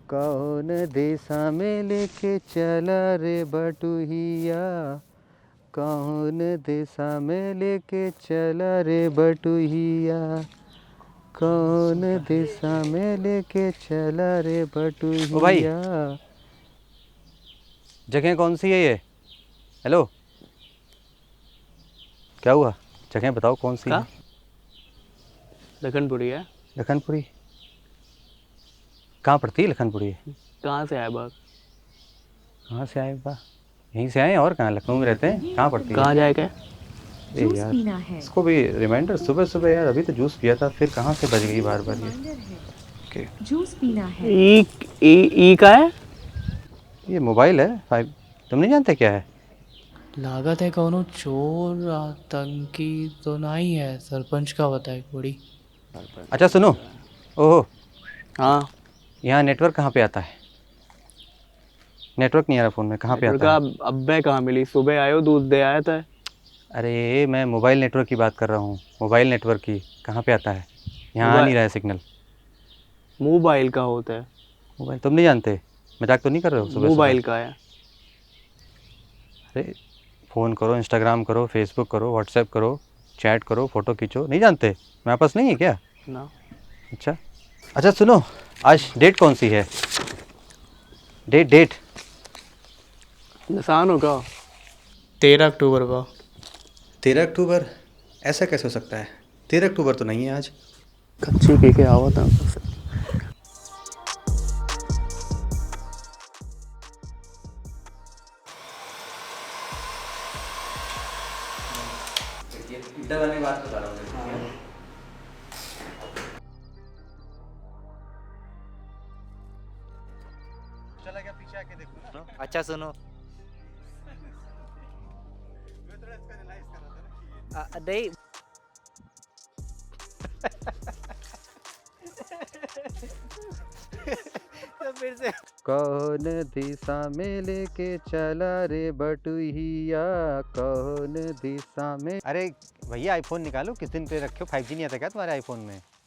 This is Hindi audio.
कौन दिशा में लेके चला रे बटुहिया, कौन दिशा में लेके चला रे बटुहिया, कौन दिशा में लेके चला रे बटुहिया। ओ भाई, जगह कौन सी है ये? हेलो, क्या हुआ? जगह बताओ कौन सी है? लखनपुरी है। लखनपुरी? कहाँ पड़ती है लखनपुरी? कहाँ से आए बाग? कहाँ से आए बा? यहीं से आए और कहाँ? लखनऊ में रहते हैं। कहाँ पड़ती है? कहाँ जाए क्या? यार इसको भी रिमाइंडर सुबह सुबह यार, अभी तो जूस पिया था, फिर कहाँ से बज गई बार बार ये? जूस पीना है। ई का है? ये मोबाइल है 5। तुम नहीं जानते क्या है? लागत है कौनो चोर आतंकी तो नहीं है, सरपंच का बताए बड़ी। अच्छा सुनो, ओहो हाँ, यहाँ नेटवर्क कहाँ पे आता है? नेटवर्क नहीं आ रहा फ़ोन में, कहाँ पे आता है? अब मैं कहाँ मिली? सुबह आयो, दूध दे आया था। अरे मैं मोबाइल नेटवर्क की बात कर रहा हूँ, मोबाइल नेटवर्क की। कहाँ पे आता है? यहाँ आ नहीं रहा है सिग्नल। मोबाइल का होता है। मोबाइल तुम नहीं जानते? मजाक तो नहीं कर रहे हो? सुबह मोबाइल का है। अरे फ़ोन करो, इंस्टाग्राम करो, फेसबुक करो, व्हाट्सएप करो, चैट करो, फ़ोटो खींचो। नहीं जानते? मेरे पास नहीं है क्या? ना। अच्छा अच्छा सुनो, आज डेट कौन सी है? डेट निशान होगा 13 अक्टूबर का। 13 अक्टूबर? ऐसा कैसे हो सकता है? 13 अक्टूबर तो नहीं है आज। कच्ची पी के आवा था। बात बता रहा हूँ। चला गया, पीछे आके देखो। अच्छा सुनो, नहीं तो फिर से कौन दिशा में लेके चला रे बटुहिया, कौन दिशा में। अरे भैया आईफोन निकालो, किस दिन पे रखे हो? 5G नहीं आता क्या तुम्हारे आईफोन में?